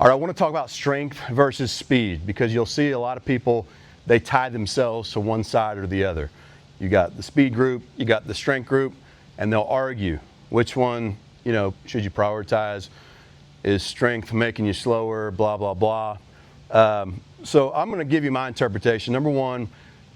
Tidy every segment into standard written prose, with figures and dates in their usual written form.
All right, I want to talk about strength versus speed because you'll see a lot of people, they tie themselves to one side or the other. You got the speed group, you got the strength group, and they'll argue which one, should you prioritize? Is strength making you slower, blah, blah, blah. So I'm going to give you my interpretation. Number one,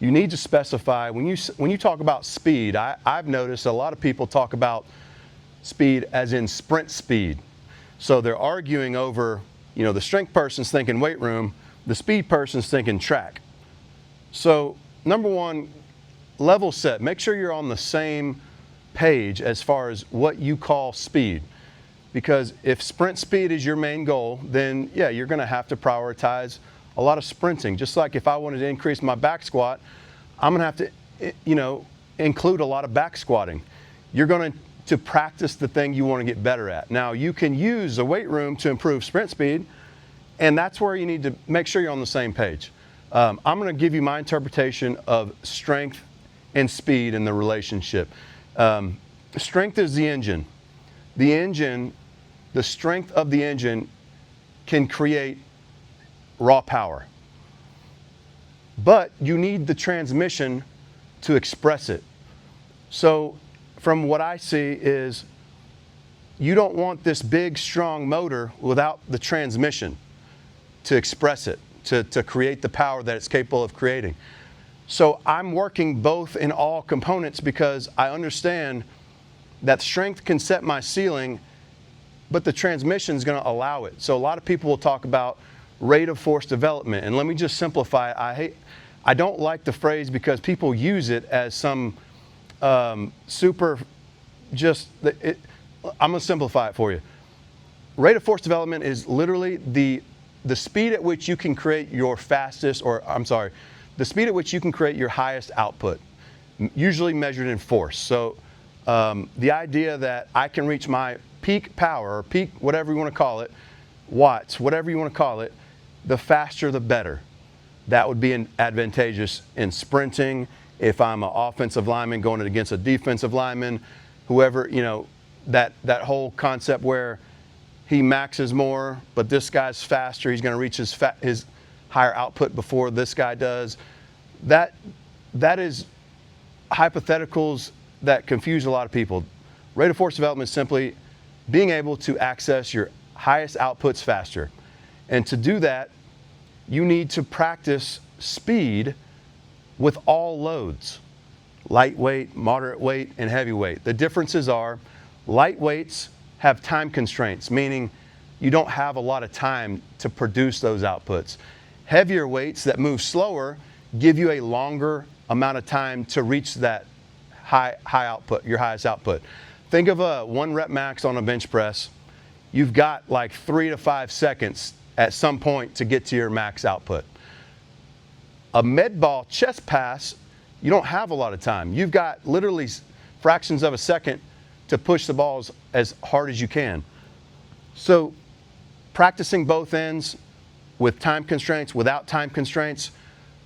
you need to specify, when you talk about speed, I've noticed a lot of people talk about speed as in sprint speed. So they're arguing over, the strength person's thinking weight room, the speed person's thinking track. So number one, level set. Make sure you're on the same page as far as what you call speed. Because if sprint speed is your main goal, then yeah, you're going to have to prioritize a lot of sprinting. Just like if I wanted to increase my back squat, I'm going to have to, include a lot of back squatting. You're going to practice the thing you want to get better at. Now, you can use the weight room to improve sprint speed, and that's where you need to make sure you're on the same page. I'm going to give you my interpretation of strength and speed in the relationship. Strength is the engine. The strength of the engine can create raw power. But you need the transmission to express it. So from what I see is you don't want this big, strong motor without the transmission to express it, to create the power that it's capable of creating. So I'm working both in all components because I understand that strength can set my ceiling, but the transmission is going to allow it. So a lot of people will talk about rate of force development. And let me just simplify it. I don't like the phrase because people use it as some I'm going to simplify it for you. Rate of force development is literally the speed at which you can create your the speed at which you can create your highest output, usually measured in force. So the idea that I can reach my peak power, or peak, whatever you want to call it, watts, whatever you want to call it, the faster the better. That would be advantageous in sprinting. If I'm an offensive lineman going against a defensive lineman, whoever, that whole concept where he maxes more, but this guy's faster, he's going to reach his higher output before this guy does. That is hypotheticals that confuse a lot of people. Rate of force development is simply being able to access your highest outputs faster. And to do that, you need to practice speed with all loads, lightweight, moderate weight, and heavyweight. The differences are light weights have time constraints, meaning you don't have a lot of time to produce those outputs. Heavier weights that move slower give you a longer amount of time to reach that high output, your highest output. Think of a 1 rep max on a bench press. You've got like 3 to 5 seconds at some point to get to your max output. A med ball chest pass, you don't have a lot of time. You've got literally fractions of a second to push the balls as hard as you can. So practicing both ends with time constraints, without time constraints,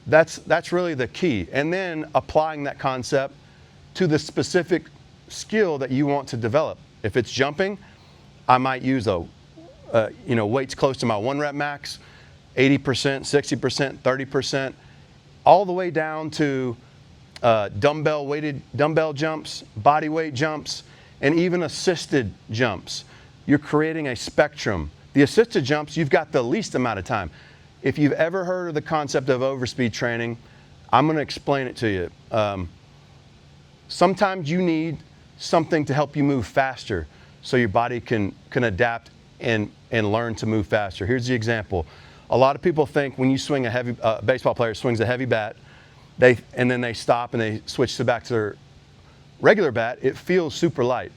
that's really the key. And then applying that concept to the specific skill that you want to develop. If it's jumping, I might use weights close to my 1 rep max, 80%, 60%, 30%, all the way down to dumbbell jumps, body weight jumps, and even assisted jumps. You're creating a spectrum. The assisted jumps, you've got the least amount of time. If you've ever heard of the concept of overspeed training, I'm going to explain it to you. Sometimes you need something to help you move faster so your body can adapt and learn to move faster. Here's the example. A lot of people think when you swing a baseball player swings a heavy bat, and then they stop and they switch back to their regular bat, it feels super light.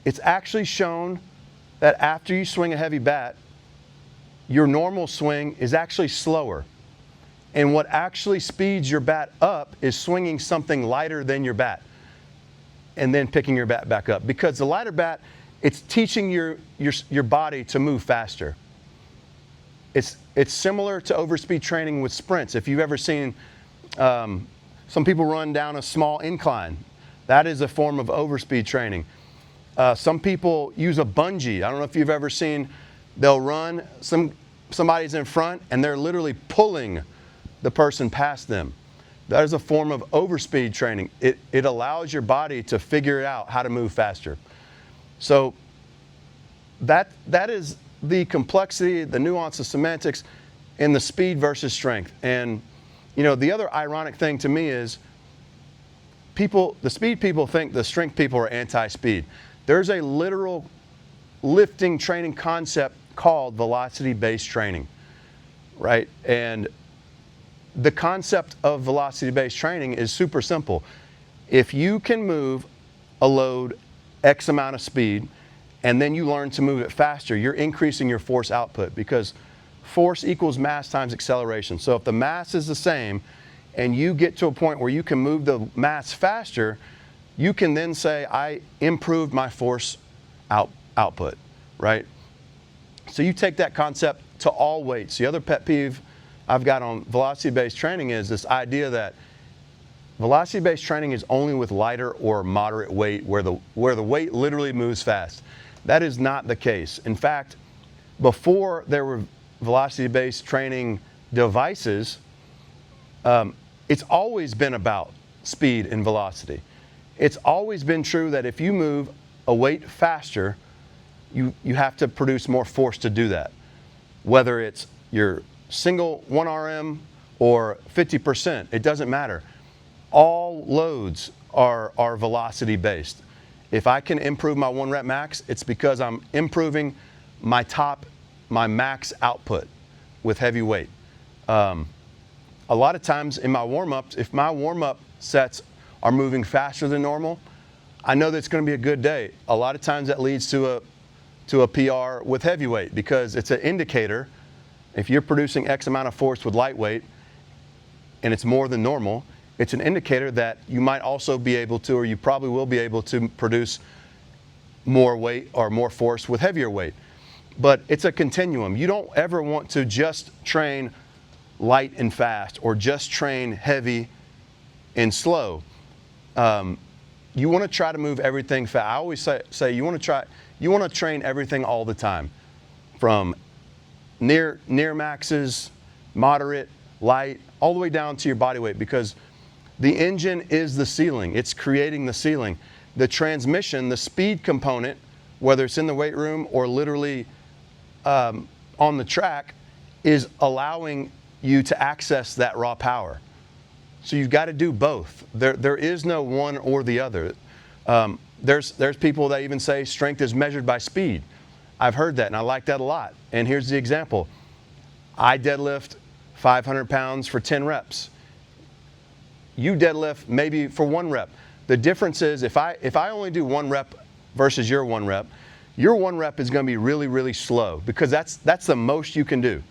It's actually shown that after you swing a heavy bat, your normal swing is actually slower. And what actually speeds your bat up is swinging something lighter than your bat and then picking your bat back up. Because the lighter bat, it's teaching your body to move faster. It's similar to overspeed training with sprints. If you've ever seen some people run down a small incline, that is a form of overspeed training. Some people use a bungee. I don't know if you've ever seen They'll run, somebody's in front, and they're literally pulling the person past them. That is a form of overspeed training. It allows your body to figure out how to move faster. So that is the complexity, the nuance of semantics in the speed versus strength. And the other ironic thing to me is the speed people think the strength people are anti-speed. There's a literal lifting training concept called velocity-based training, right? And the concept of velocity-based training is super simple. If you can move a load X amount of speed, and then you learn to move it faster, you're increasing your force output, because force equals mass times acceleration. So if the mass is the same and you get to a point where you can move the mass faster, you can then say, I improved my force output, right? So you take that concept to all weights. The other pet peeve I've got on velocity-based training is this idea that velocity-based training is only with lighter or moderate weight, where the weight literally moves fast. That is not the case. In fact, before there were velocity-based training devices, it's always been about speed and velocity. It's always been true that if you move a weight faster, you have to produce more force to do that. Whether it's your single 1 RM or 50%, it doesn't matter. All loads are velocity-based. If I can improve my 1 rep max, it's because I'm improving my max output with heavy weight. A lot of times in my warm-ups, if my warm-up sets are moving faster than normal, I know that it's going to be a good day. A lot of times that leads to a PR with heavyweight, because it's an indicator. If you're producing X amount of force with lightweight and it's more than normal, it's an indicator that you might also be able to, or you probably will be able to, produce more weight or more force with heavier weight. But it's a continuum. You don't ever want to just train light and fast, or just train heavy and slow. You want to try to move everything fast. I always say you want to train everything all the time, from near maxes, moderate, light, all the way down to your body weight, because the engine is the ceiling. It's creating the ceiling. The transmission, the speed component, whether it's in the weight room or literally on the track, is allowing you to access that raw power. So you've got to do both. There is no one or the other. There's people that even say strength is measured by speed. I've heard that, and I like that a lot. And here's the example. I deadlift 500 pounds for 10 reps. You deadlift maybe for 1 rep. The difference is if I only do 1 rep versus your 1 rep, your 1 rep is going to be really, really slow, because that's the most you can do.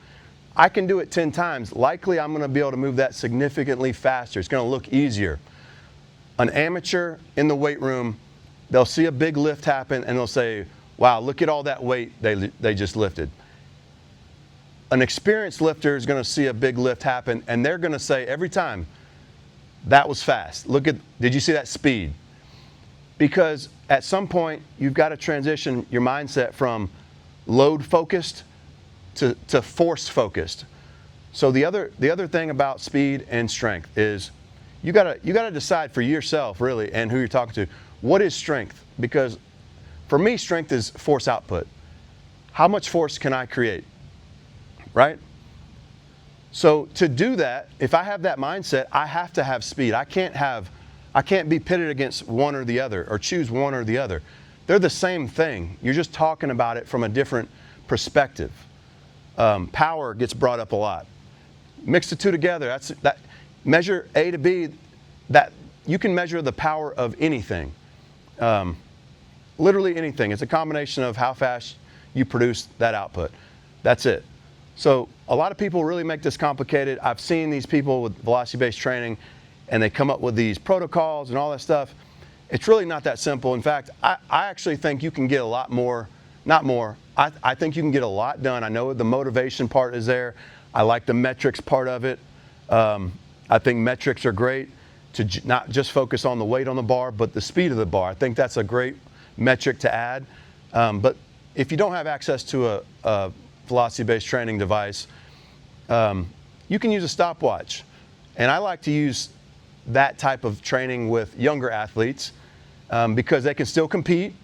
I can do it 10 times. Likely I'm going to be able to move that significantly faster. It's going to look easier. An amateur in the weight room, they'll see a big lift happen and they'll say, wow, look at all that weight they just lifted. An experienced lifter is going to see a big lift happen and they're going to say every time, that was fast. Did you see that speed? Because at some point, you've got to transition your mindset from load focused to force focused. So the other thing about speed and strength is you gotta decide for yourself, really, and who you're talking to, what is strength? Because for me, strength is force output. How much force can I create? Right? So to do that, if I have that mindset, I have to have speed. I can't be pitted against one or the other, or choose one or the other. They're the same thing. You're just talking about it from a different perspective. Power gets brought up a lot. Mix the two together. That measure A to B. That you can measure the power of anything. Literally anything. It's a combination of how fast you produce that output. That's it. So a lot of people really make this complicated. I've seen these people with velocity-based training, and they come up with these protocols and all that stuff. It's really not that simple. In fact, I actually think you can get a lot more, not more. I think you can get a lot done. I know the motivation part is there. I like the metrics part of it. I think metrics are great to not just focus on the weight on the bar, but the speed of the bar. I think that's a great metric to add. But if you don't have access to a velocity-based training device, you can use a stopwatch. And I like to use that type of training with younger athletes because they can still compete,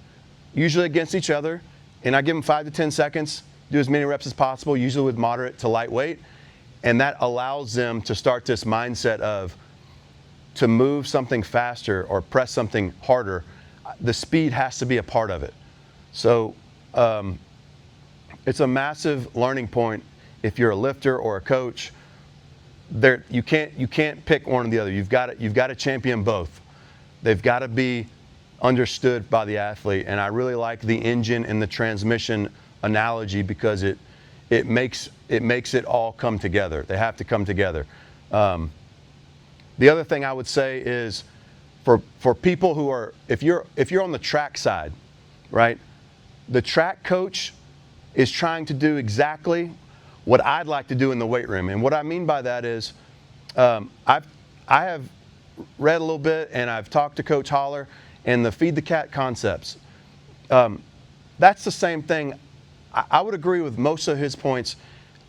usually against each other. And I give them 5 to 10 seconds, do as many reps as possible, usually with moderate to lightweight. And that allows them to start this mindset of, to move something faster or press something harder, the speed has to be a part of it. So it's a massive learning point if you're a lifter or a coach. You can't pick one or the other. You've got to champion both. They've got to be understood by the athlete. And I really like the engine and the transmission analogy because it makes it all come together. They have to come together. The other thing I would say is for people who are, if you're on the track side, right? The track coach is trying to do exactly what I'd like to do in the weight room. And what I mean by that is I have read a little bit and I've talked to Coach Holler and the feed the cat concepts. That's the same thing. I would agree with most of his points.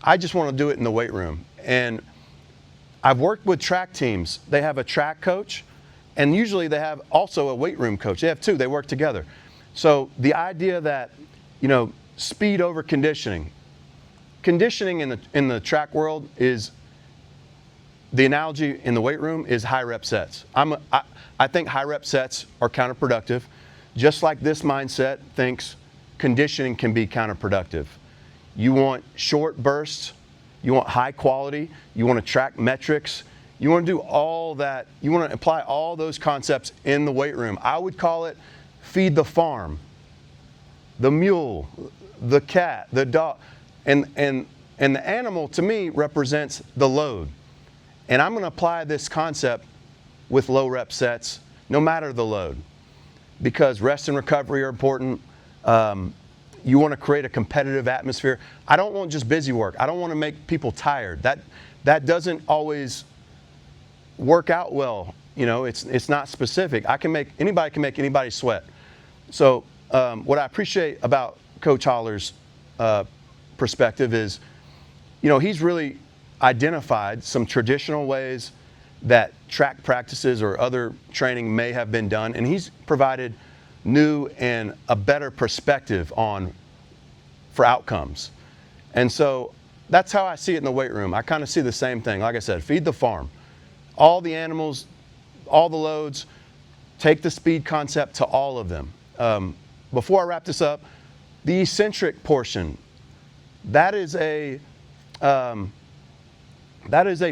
I just want to do it in the weight room. And I've worked with track teams. They have a track coach, and usually they have also a weight room coach. They have two. They work together. So the idea that, speed over conditioning. Conditioning in the track world is, the analogy in the weight room is high rep sets. I think high rep sets are counterproductive, just like this mindset thinks conditioning can be counterproductive. You want short bursts, you want high quality, you want to track metrics, you want to do all that, you want to apply all those concepts in the weight room. I would call it feed the farm, the mule, the cat, the dog, and the animal to me represents the load. And I'm going to apply this concept with low rep sets, no matter the load, because rest and recovery are important. You want to create a competitive atmosphere. I don't want just busy work. I don't want to make people tired. That doesn't always work out well. It's not specific. Anybody can make anybody sweat. So what I appreciate about Coach Holler's perspective is, he's really identified some traditional ways that track practices or other training may have been done, and he's provided new and a better perspective for outcomes. And so that's how I see it in the weight room. I kind of see the same thing. Like I said, feed the farm. All the animals, all the loads, take the speed concept to all of them. Before I wrap this up, the eccentric portion, that is a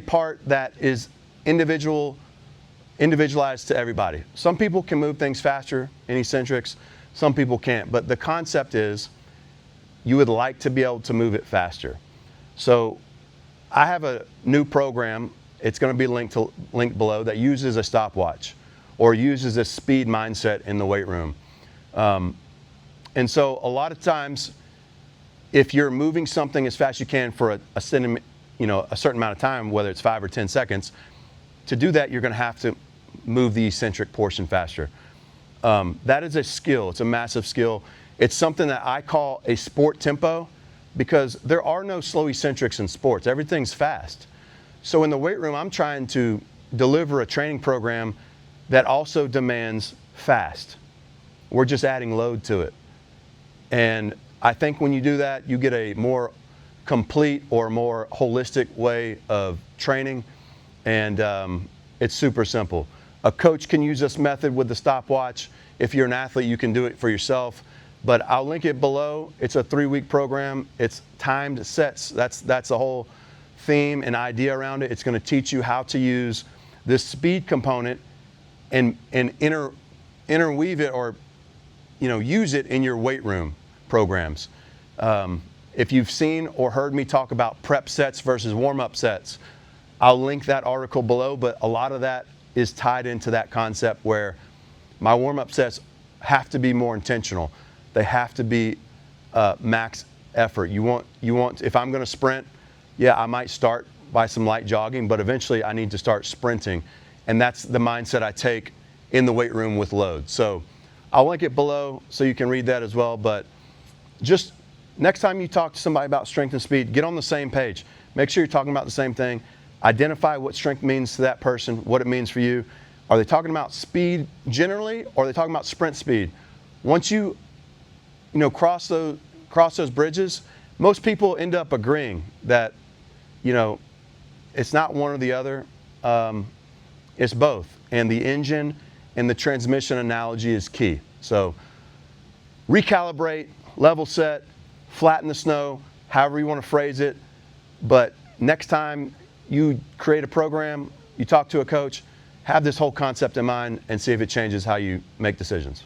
part that is individualized to everybody. Some people can move things faster in eccentrics, some people can't. But the concept is you would like to be able to move it faster. So I have a new program, it's going to be linked below, that uses a stopwatch or uses a speed mindset in the weight room. And so a lot of times, if you're moving something as fast as you can for a certain amount of time, whether it's 5 or 10 seconds, to do that, you're going to have to move the eccentric portion faster. That is a skill. It's a massive skill. It's something that I call a sport tempo, because there are no slow eccentrics in sports. Everything's fast. So in the weight room, I'm trying to deliver a training program that also demands fast. We're just adding load to it. And I think when you do that, you get a more complete or more holistic way of training. And it's super simple. A coach can use this method with the stopwatch. If you're an athlete, you can do it for yourself. But I'll link it below. It's a 3-week program. It's timed sets. That's the whole theme and idea around it. It's going to teach you how to use this speed component and interweave it, or use it in your weight room programs. If you've seen or heard me talk about prep sets versus warm-up sets, I'll link that article below, but a lot of that is tied into that concept where my warm-up sets have to be more intentional. They have to be max effort. You want, if I'm going to sprint, yeah, I might start by some light jogging, but eventually I need to start sprinting. And that's the mindset I take in the weight room with load. So I'll link it below so you can read that as well. But just next time you talk to somebody about strength and speed, get on the same page. Make sure you're talking about the same thing. Identify what strength means to that person, what it means for you. Are they talking about speed generally, or are they talking about sprint speed? Once you cross those bridges, most people end up agreeing that it's not one or the other, it's both. And the engine and the transmission analogy is key. So recalibrate, level set, flatten the snow, however you want to phrase it. But next time you create a program, you talk to a coach, have this whole concept in mind and see if it changes how you make decisions.